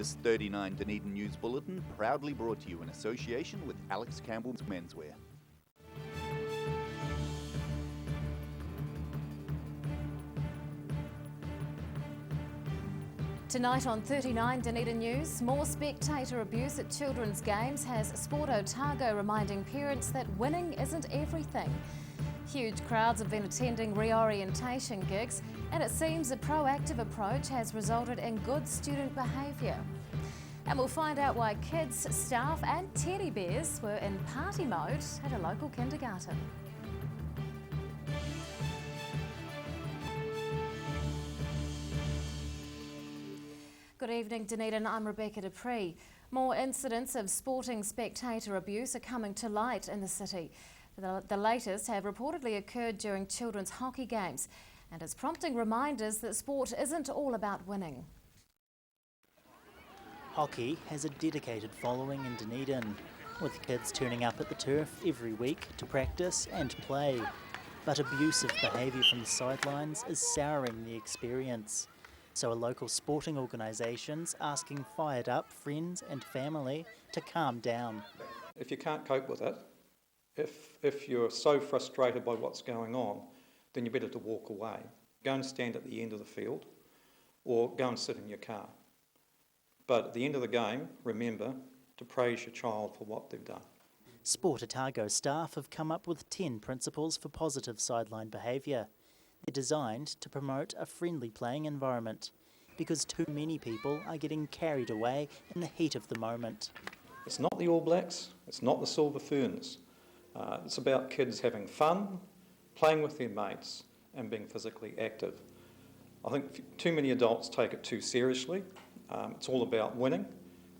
This 39 Dunedin News Bulletin proudly brought to you in association with Alex Campbell's Menswear. Tonight on 39 Dunedin News, more spectator abuse at children's games has Sport Otago reminding parents that winning isn't everything. Huge crowds have been attending reorientation gigs, and it seems a proactive approach has resulted in good student behaviour. And we'll find out why kids, staff and teddy bears were in party mode at a local kindergarten. Good evening, Dunedin. I'm Rebecca Dupree. More incidents of sporting spectator abuse are coming to light in the city. The latest have reportedly occurred during children's hockey games, and is prompting reminders that sport isn't all about winning. Hockey has a dedicated following in Dunedin, with kids turning up at the turf every week to practice and play. But abusive behaviour from the sidelines is souring the experience. So a local sporting organisation's asking fired up friends and family to calm down. If you can't cope with it, if you're so frustrated by what's going on, then you're better to walk away. Go and stand at the end of the field or go and sit in your car. But at the end of the game, remember to praise your child for what they've done. Sport Otago staff have come up with 10 principles for positive sideline behaviour. They're designed to promote a friendly playing environment because too many people are getting carried away in the heat of the moment. It's not the All Blacks, it's not the Silver Ferns. It's about kids having fun, playing with their mates and being physically active. I think too many adults take it too seriously. It's all about winning,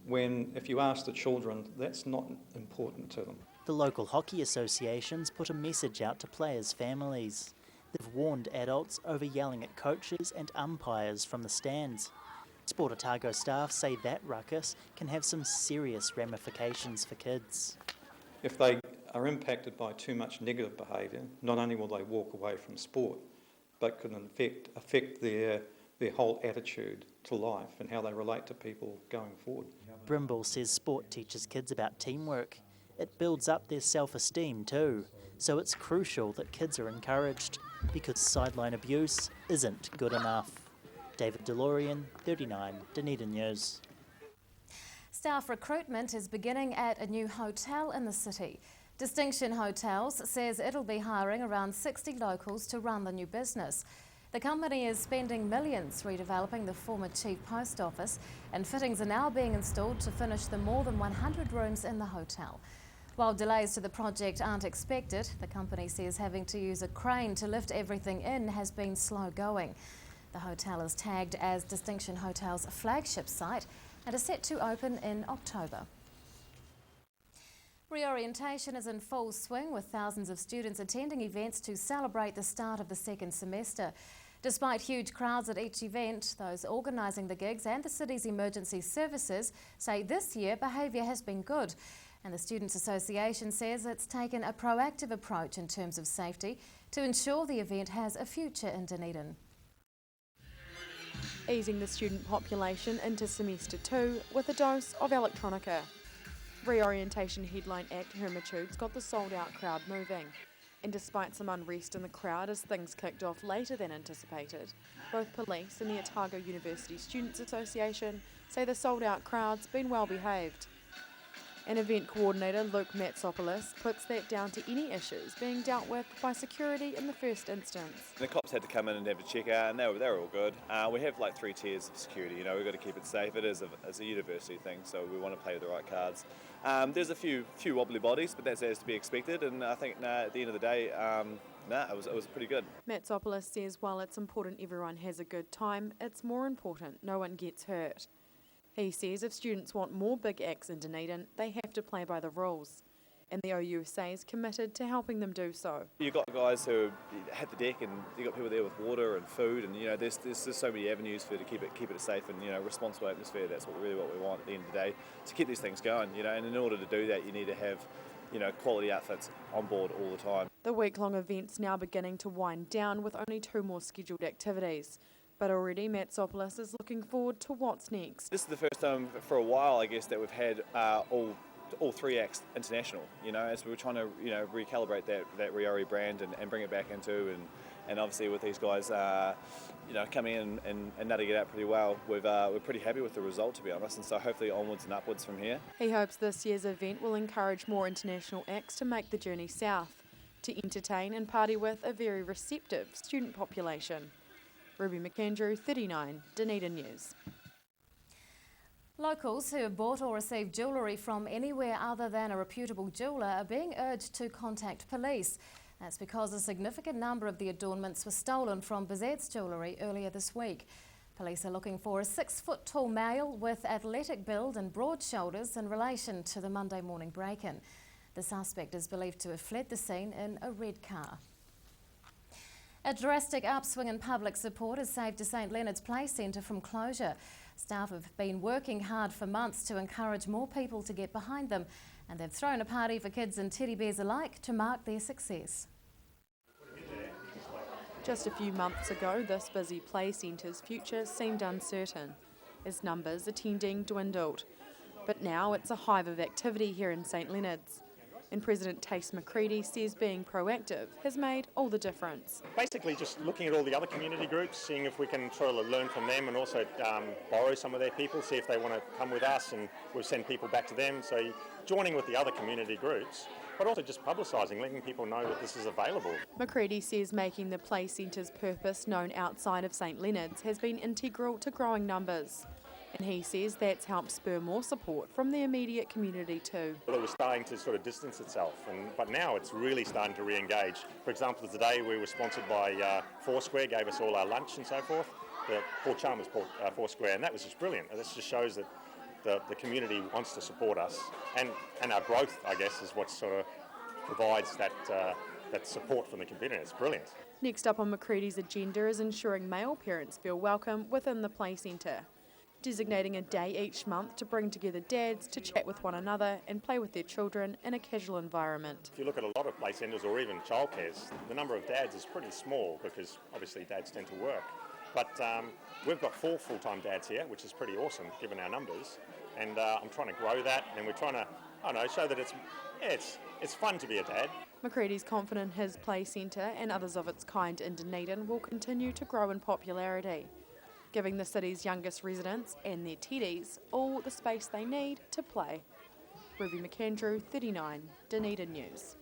when if you ask the children, that's not important to them. The local hockey associations put a message out to players' families. They've warned adults over yelling at coaches and umpires from the stands. Sport Otago staff say that ruckus can have some serious ramifications for kids. If they are impacted by too much negative behaviour, not only will they walk away from sport, but can affect their whole attitude to life and how they relate to people going forward. Brimble says sport teaches kids about teamwork. It builds up their self-esteem too, so it's crucial that kids are encouraged, because sideline abuse isn't good enough. David DeLorean, 39 Dunedin News. Staff recruitment is beginning at a new hotel in the city. Distinction Hotels says it'll be hiring around 60 locals to run the new business. The company is spending millions redeveloping the former Chief Post Office, and fittings are now being installed to finish the more than 100 rooms in the hotel. While delays to the project aren't expected, the company says having to use a crane to lift everything in has been slow going. The hotel is tagged as Distinction Hotel's flagship site and is set to open in October. Reorientation is in full swing, with thousands of students attending events to celebrate the start of the second semester. Despite huge crowds at each event, those organising the gigs and the city's emergency services say this year behaviour has been good. And the Students' Association says it's taken a proactive approach in terms of safety to ensure the event has a future in Dunedin. Easing the student population into semester 2 with a dose of electronica. Reorientation headline act Hermitude's got the sold-out crowd moving. And despite some unrest in the crowd as things kicked off later than anticipated, both police and the Otago University Students' Association say the sold-out crowd's been well behaved. And event coordinator Luke Matsopoulos puts that down to any issues being dealt with by security in the first instance. The cops had to come in and have a check out, and they were all good. We have like 3 tiers of security. You know, we've got to keep it safe. It is a university thing, so we want to play the right cards. There's a few wobbly bodies, but that's as to be expected. And I think at the end of the day, it was pretty good. Matsopoulos says while it's important everyone has a good time, it's more important no one gets hurt. He says if students want more big acts in Dunedin, they have to play by the rules. And the OUSA is committed to helping them do so. You've got guys who have the deck, and you've got people there with water and food, and there's just so many avenues to keep it a safe and responsible atmosphere. That's what we want at the end of the day, to keep these things going. And in order to do that, you need to have quality outfits on board all the time. The week-long event's now beginning to wind down with only 2 more scheduled activities. But already Matsopoulos is looking forward to what's next. This is the first time for a while, I guess, that we've had all three acts international, as we were trying to, recalibrate that Riori brand and bring it back into, and obviously with these guys, coming in and nutting it out pretty well, we're pretty happy with the result, to be honest, and so hopefully onwards and upwards from here. He hopes this year's event will encourage more international acts to make the journey south, to entertain and party with a very receptive student population. Ruby McAndrew, 39, Dunedin News. Locals who have bought or received jewellery from anywhere other than a reputable jeweller are being urged to contact police. That's because a significant number of the adornments were stolen from Bizet's jewellery earlier this week. Police are looking for a 6-foot-tall male with athletic build and broad shoulders in relation to the Monday morning break-in. The suspect is believed to have fled the scene in a red car. A drastic upswing in public support has saved a St Leonard's Play Centre from closure. Staff have been working hard for months to encourage more people to get behind them, and they've thrown a party for kids and teddy bears alike to mark their success. Just a few months ago, this busy play centre's future seemed uncertain, as numbers attending dwindled. But now it's a hive of activity here in St Leonard's. And President Tace McCready says being proactive has made all the difference. Basically just looking at all the other community groups, seeing if we can try to learn from them and also borrow some of their people, see if they want to come with us, and we'll send people back to them. So joining with the other community groups, but also just publicising, letting people know that this is available. McCready says making the play centre's purpose known outside of St Leonard's has been integral to growing numbers. And he says that's helped spur more support from the immediate community too. Well, it was starting to sort of distance itself, but now it's really starting to re-engage. For example, today we were sponsored by Foursquare, gave us all our lunch and so forth. Port Chalmers Foursquare, and that was just brilliant. This just shows that the community wants to support us, and our growth, I guess, is what sort of provides that support from the community. It's brilliant. Next up on McCready's agenda is ensuring male parents feel welcome within the play centre, designating a day each month to bring together dads to chat with one another and play with their children in a casual environment. If you look at a lot of play centres or even childcares, the number of dads is pretty small because obviously dads tend to work. But we've got 4 full-time dads here, which is pretty awesome given our numbers. And I'm trying to grow that, and we're trying to, show that it's fun to be a dad. McCready's confident his play centre and others of its kind in Dunedin will continue to grow in popularity, giving the city's youngest residents and their teddies all the space they need to play. Ruby McAndrew, 39, Dunedin News.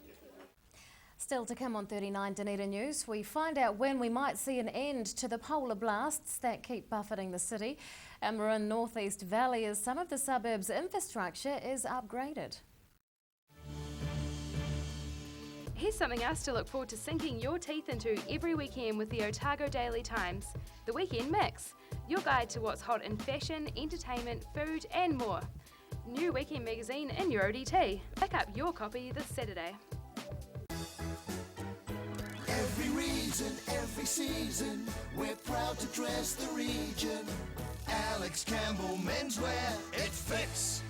Still to come on 39 Dunedin News, we find out when we might see an end to the polar blasts that keep buffeting the city. And we're in North East Valley as some of the suburbs' infrastructure is upgraded. Here's something else to look forward to sinking your teeth into every weekend with the Otago Daily Times, the Weekend Mix, your guide to what's hot in fashion, entertainment, food and more. New weekend magazine in your ODT. Pick up your copy this Saturday. Every reason, every season, we're proud to dress the region. Alex Campbell Menswear, it fits.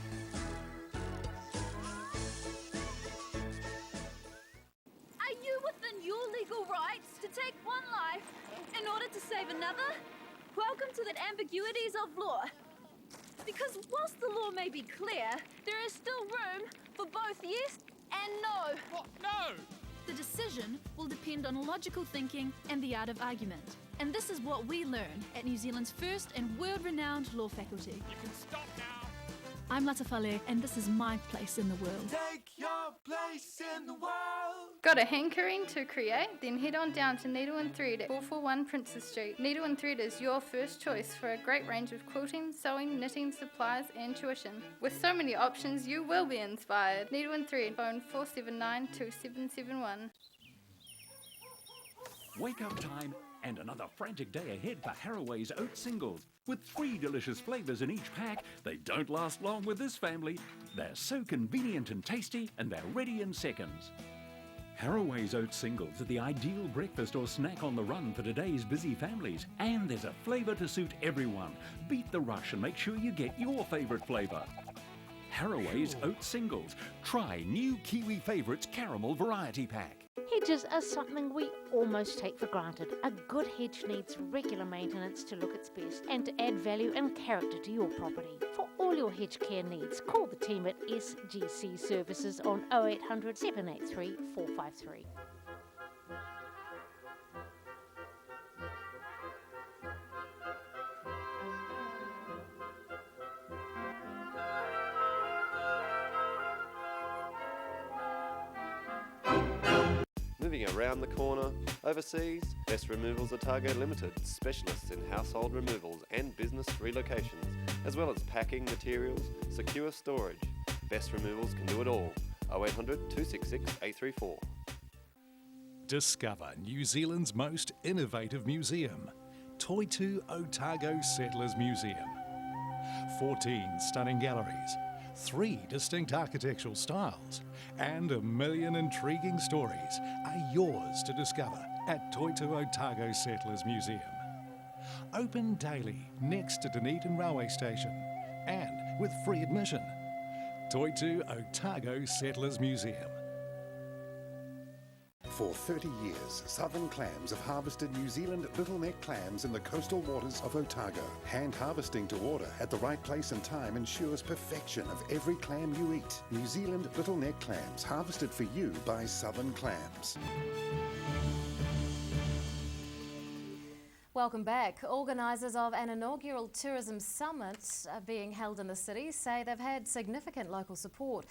Are you within your legal rights to take one life in order to save another? Welcome to the ambiguities of law. Because whilst the law may be clear, there is still room for both yes and no. What? No! The decision will depend on logical thinking and the art of argument. And this is what we learn at New Zealand's first and world-renowned law faculty. You can stop now. I'm Latafale, and this is my place in the world. Take your place in the world. Got a hankering to create? Then head on down to Needle and Thread at 441 Princess Street. Needle and Thread is your first choice for a great range of quilting, sewing, knitting, supplies and tuition. With so many options, you will be inspired. Needle and Thread, phone 479-2771. Wake up time and another frantic day ahead for Haraway's Oat Singles. With 3 delicious flavours in each pack, they don't last long with this family. They're so convenient and tasty, and they're ready in seconds. Haraway's Oat Singles are the ideal breakfast or snack on the run for today's busy families. And there's a flavour to suit everyone. Beat the rush and make sure you get your favourite flavour. Haraway's Oat Singles. Try new Kiwi Favourites Caramel Variety Pack. Hedges are something we almost take for granted. A good hedge needs regular maintenance to look its best and to add value and character to your property. For all your hedge care needs, call the team at SGC Services on 0800 783 453. Moving around the corner, overseas, Best Removals Otago Limited, specialists in household removals and business relocations, as well as packing materials, secure storage. Best Removals can do it all. 0800 266 834. Discover New Zealand's most innovative museum, Toitu Otago Settlers Museum. 14 stunning galleries, 3 distinct architectural styles, and a million intriguing stories are yours to discover at Toitu Otago Settlers Museum. Open daily next to Dunedin Railway Station and with free admission. Toitu Otago Settlers Museum. For 30 years, Southern Clams have harvested New Zealand littleneck clams in the coastal waters of Otago. Hand harvesting to order at the right place and time ensures perfection of every clam you eat. New Zealand littleneck clams, harvested for you by Southern Clams. Welcome back. Organisers of an inaugural tourism summit being held in the city say they've had significant local support.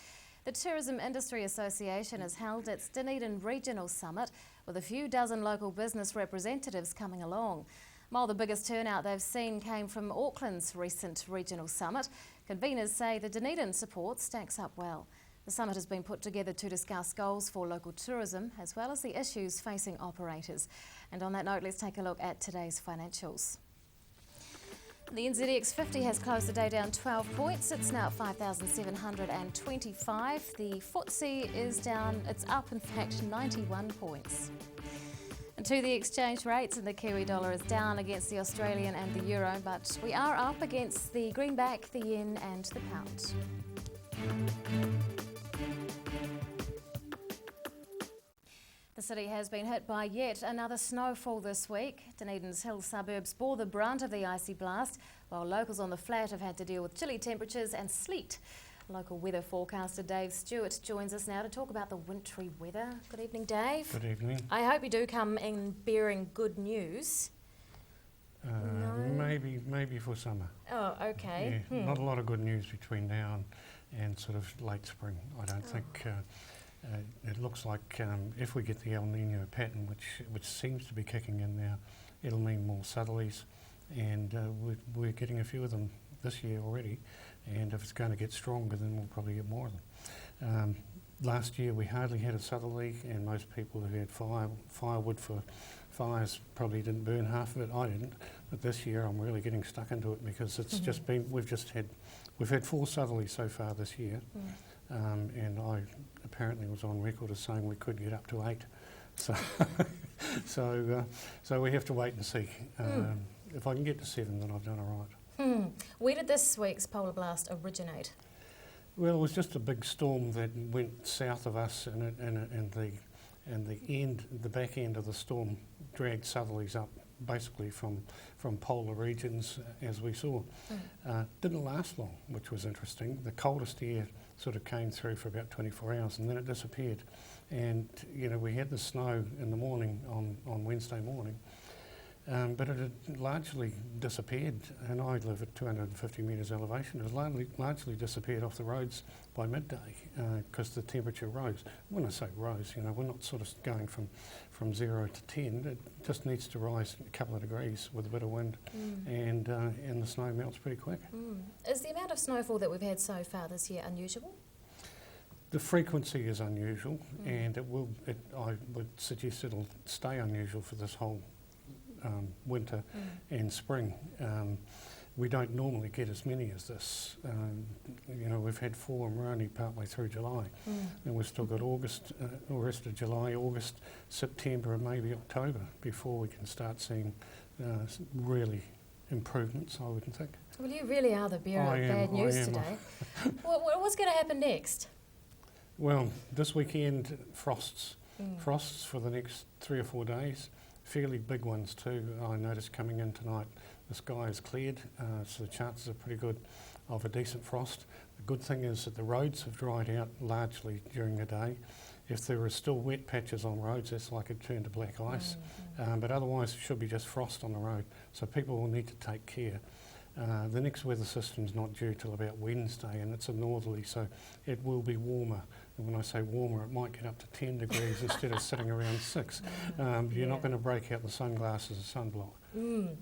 The Tourism Industry Association has held its Dunedin Regional Summit with a few dozen local business representatives coming along. While the biggest turnout they've seen came from Auckland's recent regional summit, conveners say the Dunedin support stacks up well. The summit has been put together to discuss goals for local tourism as well as the issues facing operators. And on that note, let's take a look at today's financials. The NZX 50 has closed the day down 12 points. It's now at 5,725. The FTSE is down, it's up in fact 91 points. And to the exchange rates, and the Kiwi dollar is down against the Australian and the euro, but we are up against the greenback, the yen and the pound. The city has been hit by yet another snowfall this week. Dunedin's hill suburbs bore the brunt of the icy blast, while locals on the flat have had to deal with chilly temperatures and sleet. Local weather forecaster Dave Stewart joins us now to talk about the wintry weather. Good evening, Dave. Good evening. I hope you do come in bearing good news. No? Maybe for summer. Oh, okay. Yeah, not a lot of good news between now and sort of late spring. I don't think. It looks like if we get the El Nino pattern, which seems to be kicking in now, it'll mean more southerlies, and we're getting a few of them this year already, and if it's going to get stronger, then we'll probably get more of them. Last year we hardly had a southerly, and most people who had firewood for fires probably didn't burn half of it. I didn't, but this year I'm really getting stuck into it because it's just been, we've had 4 southerlies so far this year. And I apparently was on record as saying we could get up to 8. So we have to wait and see. If I can get to 7, then I've done all right. Where did this week's polar blast originate? Well, it was just a big storm that went south of us, and the back end of the storm dragged southerlies up, basically from polar regions, as we saw. Didn't last long, which was interesting. The coldest air sort of came through for about 24 hours and then it disappeared. And we had the snow in the morning on Wednesday morning, but it had largely disappeared, and I live at 250 metres elevation. It has largely disappeared off the roads by midday because the temperature rose. When I say rose, we're not sort of going from 0 to 10. It just needs to rise a couple of degrees with a bit of wind, and the snow melts pretty quick. Is the amount of snowfall that we've had so far this year unusual? The frequency is unusual, and I would suggest it'll stay unusual for this whole winter and spring. We don't normally get as many as this. We've had 4 and we're only partway through July. And we've still got August, the rest of July, August, September and maybe October before we can start seeing really improvements, I would think. Well, you really are the bearer of bad news today. What's going to happen next? Well, this weekend, frosts. Frosts for the next 3 or 4 days, fairly big ones too. I noticed coming in tonight the sky is cleared, so the chances are pretty good of a decent frost. The good thing is that the roads have dried out largely during the day. If there are still wet patches on roads, that's like it turned to black ice. But otherwise it should be just frost on the road, so people will need to take care. The next weather system's not due till about Wednesday, and it's a northerly, so it will be warmer. And when I say warmer, it might get up to 10 degrees instead of sitting around 6. You're not going to break out the sunglasses or sunblock. When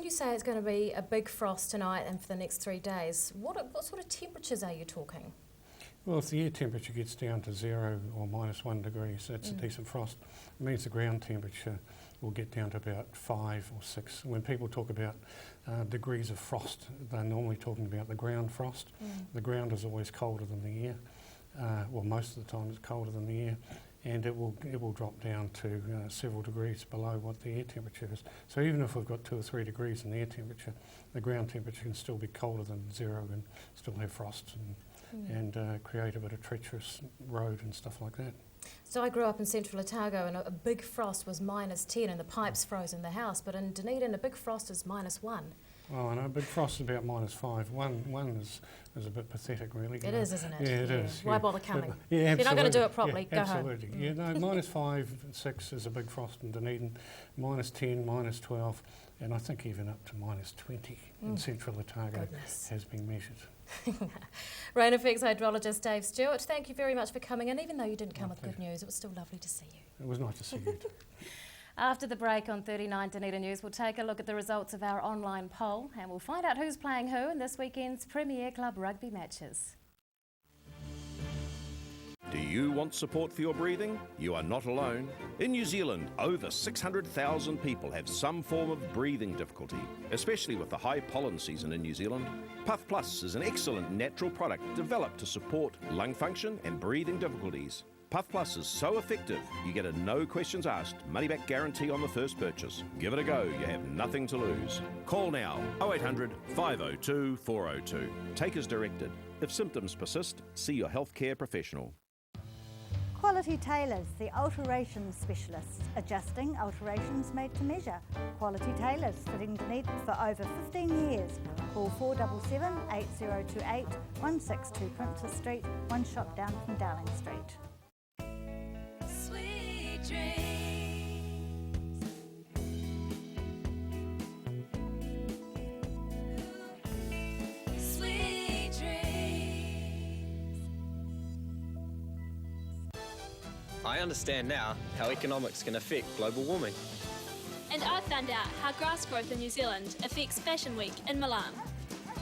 you say it's going to be a big frost tonight and for the next 3 days, what sort of temperatures are you talking? Well, if the air temperature gets down to 0 or -1 degrees, that's a decent frost. It means the ground temperature will get down to about 5 or 6. When people talk about degrees of frost, they're normally talking about the ground frost. The ground is always colder than the air. Well, most of the time it's colder than the air, and it will drop down to several degrees below what the air temperature is. So even if we've got 2 or 3 degrees in the air temperature, the ground temperature can still be colder than 0 and still have frost and create a bit of treacherous road and stuff like that. So I grew up in central Otago, and a big frost was -10 and the pipes froze in the house, but in Dunedin a big frost is -1. Oh, I know, big frost is about -5. One is a bit pathetic, really. It is, isn't it? Yeah, it is. Why bother coming? Yeah, if you're not going to do it properly, go home. Absolutely. Yeah, no, -5, 6 is a big frost in Dunedin, -10, -12, and I think even up to -20 in central Otago has been measured. Rain Effects hydrologist Dave Stewart, thank you very much for coming in. Even though you didn't come with good news, it was still lovely to see you. It was nice to see you. After the break on 39 Dunedin News, we'll take a look at the results of our online poll and we'll find out who's playing who in this weekend's Premier Club rugby matches. Do you want support for your breathing? You are not alone. In New Zealand, over 600,000 people have some form of breathing difficulty, especially with the high pollen season in New Zealand. Puff Plus is an excellent natural product developed to support lung function and breathing difficulties. Puff Plus is so effective, you get a no questions asked, money back guarantee on the first purchase. Give it a go, you have nothing to lose. Call now, 0800 502 402. Take as directed. If symptoms persist, see your healthcare professional. Quality Tailors, the alterations specialists, adjusting alterations made to measure. Quality Tailors, fitting Dunedin for over 15 years. Call 477 8028 162 Princess Street, one shop down from Darling Street. Sweet dreams. Sweet dreams. I understand now how economics can affect global warming. And I found out how grass growth in New Zealand affects Fashion Week in Milan.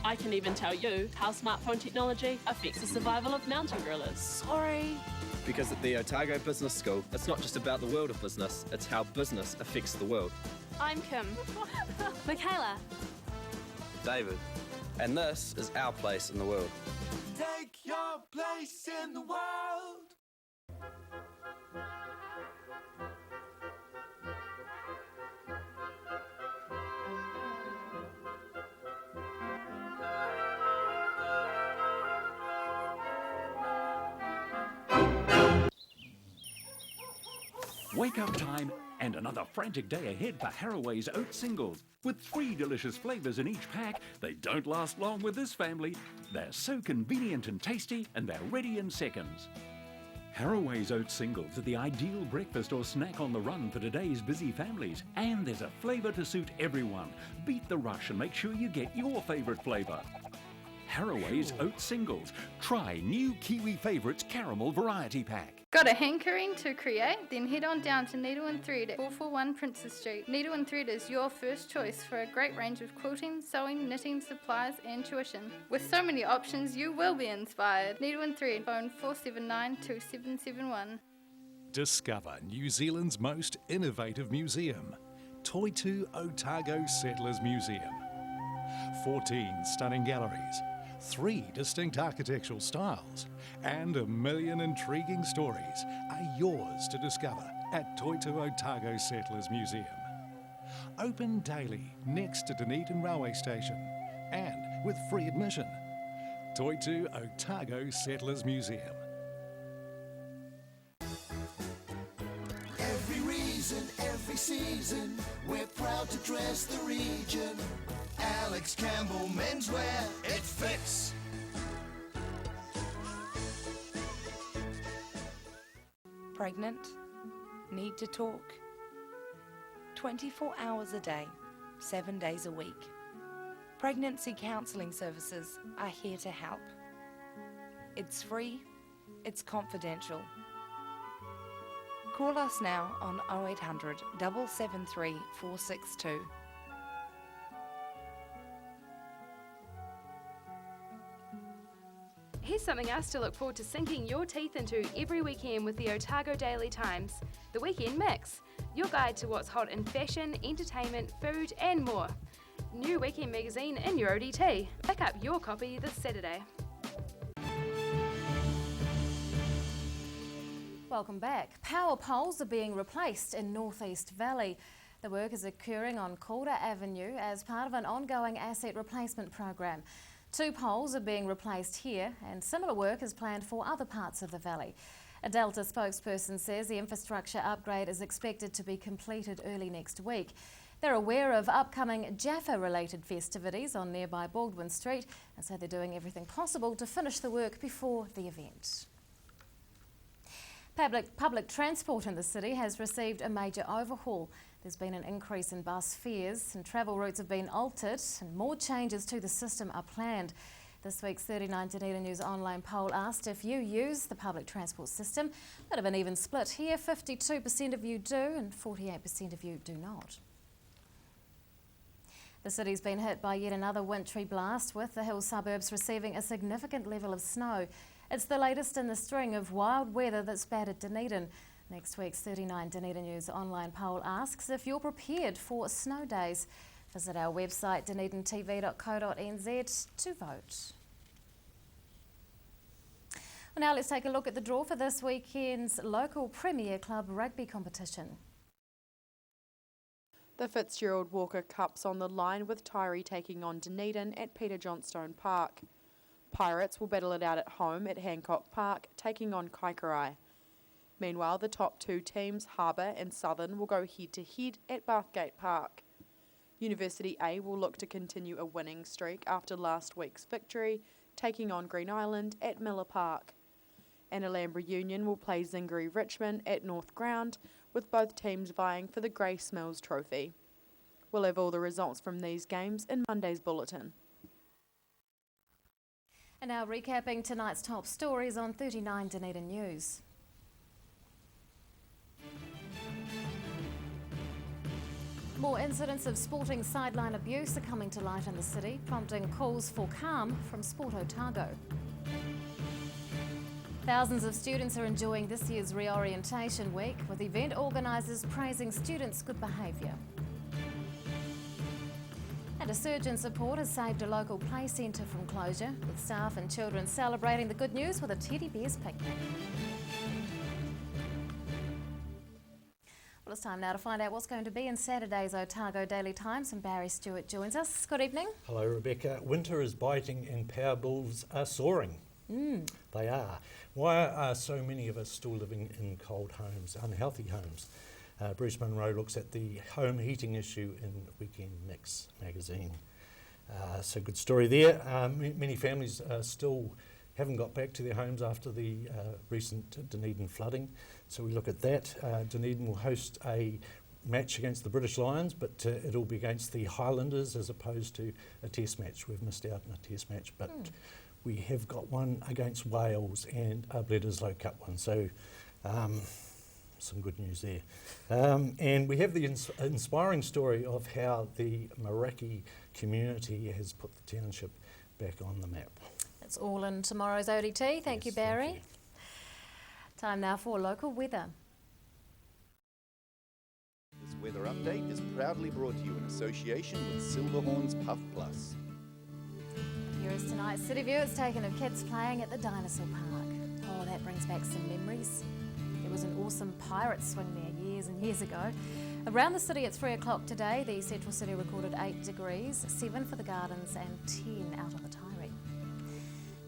I can even tell you how smartphone technology affects the survival of mountain gorillas. Sorry. Because at the Otago Business School, it's not just about the world of business, it's how business affects the world. I'm Kim. Michaela. David. And this is our place in the world. Take your place in the world. Wake up time and another frantic day ahead for Haraway's Oat Singles. With 3 delicious flavours in each pack, they don't last long with this family. They're so convenient and tasty, and they're ready in seconds. Haraway's Oat Singles are the ideal breakfast or snack on the run for today's busy families. And there's a flavour to suit everyone. Beat the rush and make sure you get your favourite flavour. Haraway's Oat Singles. Try new Kiwi Favourites Caramel Variety Pack. Got a hankering to create? Then head on down to Needle and Thread at 441 Princess Street. Needle and Thread is your first choice for a great range of quilting, sewing, knitting, supplies and tuition. With so many options, you will be inspired. Needle and Thread, phone 479 2771. Discover New Zealand's most innovative museum, Toitu Otago Settlers Museum. 14 stunning galleries, 3 distinct architectural styles, and 1 million intriguing stories are yours to discover at Toitu Otago Settlers Museum. Open daily next to Dunedin Railway Station and with free admission. Toitu Otago Settlers Museum. every season. We're proud to dress the region. Alex Campbell Menswear, it fits. Pregnant? Need to talk? 24 hours a day, 7 days a week. Pregnancy counselling services are here to help. It's free, it's confidential. Call us now on 0800 773 462. Here's something else to look forward to sinking your teeth into every weekend with the Otago Daily Times, the Weekend Mix, your guide to what's hot in fashion, entertainment, food and more. New weekend magazine in your ODT. Pick up your copy this Saturday. Welcome back. Power poles are being replaced in North East Valley. The work is occurring on Calder Avenue as part of an ongoing asset replacement program. 2 poles are being replaced here and similar work is planned for other parts of the valley. A Delta spokesperson says the infrastructure upgrade is expected to be completed early next week. They're aware of upcoming Jaffa-related festivities on nearby Baldwin Street and so they're doing everything possible to finish the work before the event. Public transport in the city has received a major overhaul. There's been an increase in bus fares and travel routes have been altered and more changes to the system are planned. This week's 39 Dunedin News online poll asked if you use the public transport system. Bit of an even split here, 52% of you do and 48% of you do not. The city's been hit by yet another wintry blast, with the hill suburbs receiving a significant level of snow. It's the latest in the string of wild weather that's battered Dunedin. Next week's 39 Dunedin News online poll asks if you're prepared for snow days. Visit our website dunedintv.co.nz to vote. Well, now let's take a look at the draw for this weekend's local Premier Club rugby competition. The Fitzgerald Walker Cup's on the line with Tyree taking on Dunedin at Peter Johnstone Park. Pirates will battle it out at home at Hancock Park, taking on Kaikorai. Meanwhile, the top 2 teams, Harbour and Southern, will go head-to-head at Bathgate Park. University A will look to continue a winning streak after last week's victory, taking on Green Island at Miller Park. And Alhambra Union will play Zingari Richmond at North Ground, with both teams vying for the Grace Mills Trophy. We'll have all the results from these games in Monday's bulletin. And now recapping tonight's top stories on 39 Dunedin News. More incidents of sporting sideline abuse are coming to light in the city, prompting calls for calm from Sport Otago. Thousands of students are enjoying this year's reorientation week, with event organisers praising students' good behaviour. And a surge in support has saved a local play centre from closure, with staff and children celebrating the good news with a teddy bears picnic. Well, it's time now to find out what's going to be in Saturday's Otago Daily Times, and Barry Stewart joins us. Good evening. Hello, Rebecca. Winter is biting and power bills are soaring. They are. Why are so many of us still living in cold homes, unhealthy homes? Bruce Munro looks at the home heating issue in Weekend Mix magazine. So good story there. Many families still haven't got back to their homes after the recent Dunedin flooding. So we look at that. Dunedin will host a match against the British Lions, but it'll be against the Highlanders as opposed to a test match. We've missed out on a test match, but we have got one against Wales and a Bledisloe Cup one. So some good news there. And we have the inspiring story of how the Maraki community has put the township back on the map. It's all in tomorrow's ODT. Thank you, Barry. Thank you. Time now for local weather. This weather update is proudly brought to you in association with Silverhorn's Puff Plus. Here is tonight's city view. It's taken of kids playing at the Dinosaur Park. Oh, that brings back some memories. There was an awesome pirate swing there years and years ago. Around the city at 3 o'clock today, the central city recorded 8 degrees, 7 for the gardens and 10 out on the Tyree.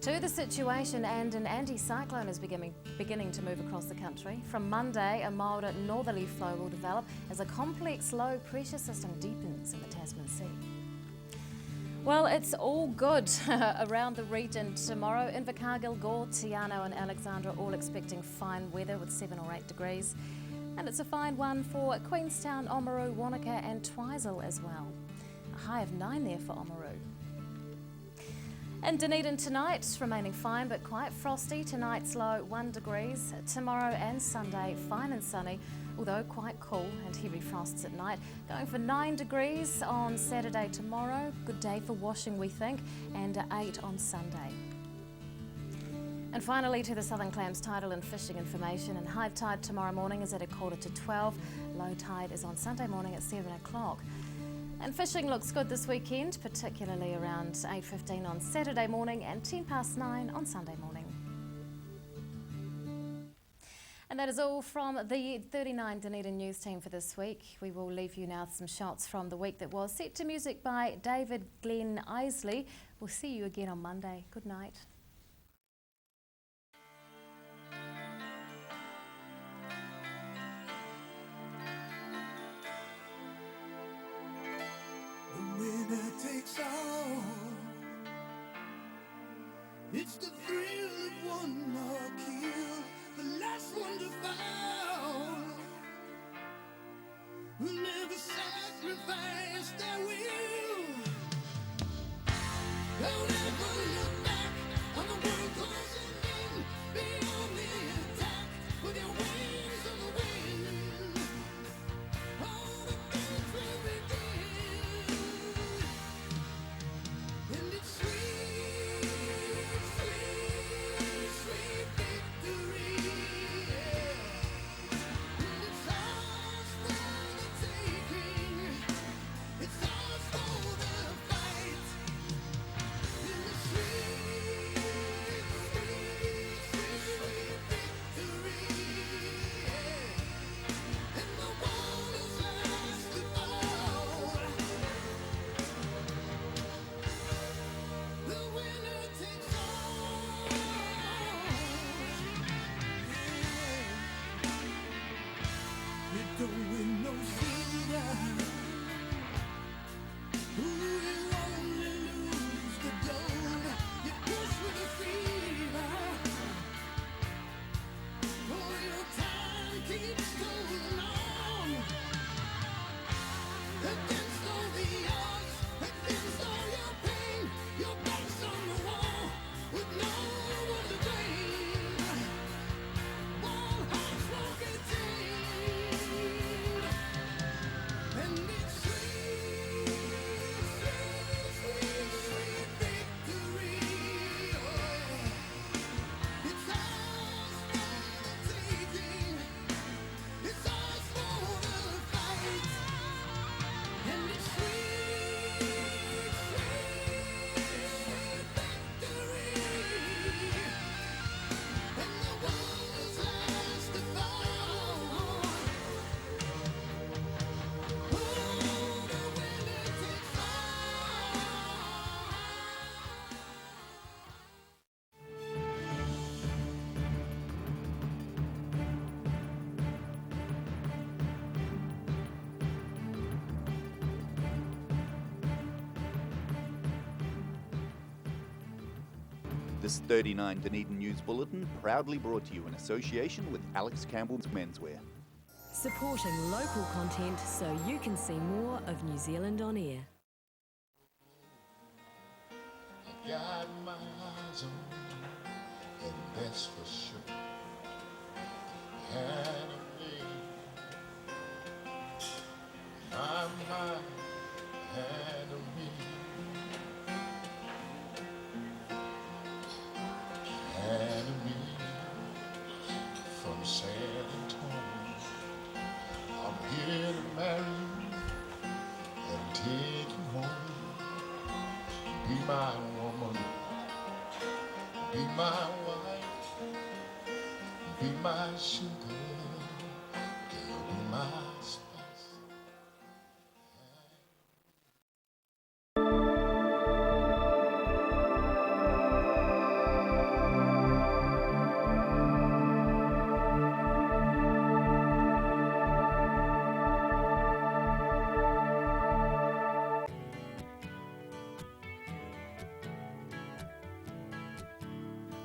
To the situation, and an anticyclone is beginning to move across the country. From Monday, a milder northerly flow will develop as a complex low pressure system deepens in the Tasman Sea. Well, it's all good around the region tomorrow. Invercargill, Gore, Tiano and Alexandra all expecting fine weather with 7 or 8 degrees. And it's a fine one for Queenstown, Oamaru, Wanaka and Twizel as well. A high of 9 there for Oamaru. In Dunedin tonight, remaining fine but quite frosty. Tonight's low 1 degrees. Tomorrow and Sunday, fine and sunny, although quite cool and heavy frosts at night. Going for 9 degrees on Saturday tomorrow. Good day for washing, we think, and 8 on Sunday. And finally to the Southern Clams tidal and fishing information. And high tide tomorrow morning is at 11:45. Low tide is on Sunday morning at 7 o'clock. And fishing looks good this weekend, particularly around 8:15 on Saturday morning and 9:10 on Sunday morning. And that is all from the 39 Dunedin News team for this week. We will leave you now with some shots from the week that was, set to music by David Glenn Isley. We'll see you again on Monday. Good night. The winner takes all. It's the thrill of one more kill, the last one to fall. Who never sacrifice their will. Don't ever look back on the world closing in. Be on the attack with your wings on the wind. All the things will begin. And it's sweet, sweet, sweet victory. And it's ours for the taking. It's ours for the fight. And it's sweet, sweet, sweet victory. And the one is last to fall. The winner takes all. You don't win no silver. Ooh, you only lose the gold. You push with a fever. Oh, your time keeps going on. Against all the odds, against all your pain, your back's on the wall with no one to blame. All hearts won't get tamed. And it's sweet, sweet, sweet, sweet victory. Oh, it's ours for the taking. It's ours for the fight. And it's sweet, sweet, sweet victory. And the one is last to fall. Oh, the winner takes all. This 39 Dunedin News Bulletin proudly brought to you in association with Alex Campbell's Menswear. Supporting local content so you can see more of New Zealand on air. I got my eyes on you, and that's for sure. Enemy, my enemy. Enemy from San Antonio. I'm here to marry you and take you home. Be my woman, be my wife, be my sugar, girl, be my spice.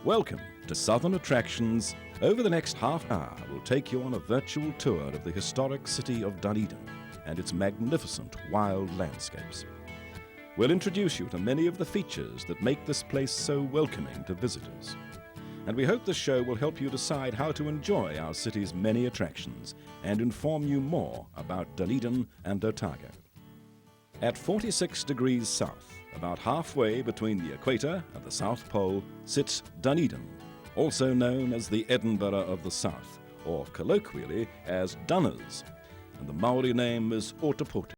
Welcome to Southern Attractions. Over the next half hour, we'll take you on a virtual tour of the historic city of Dunedin and its magnificent wild landscapes. We'll introduce you to many of the features that make this place so welcoming to visitors. And we hope this show will help you decide how to enjoy our city's many attractions and inform you more about Dunedin and Otago. At 46 degrees south, about halfway between the equator and the South Pole, sits Dunedin, also known as the Edinburgh of the South, or colloquially as Dunners, and the Maori name is Ōtepoti.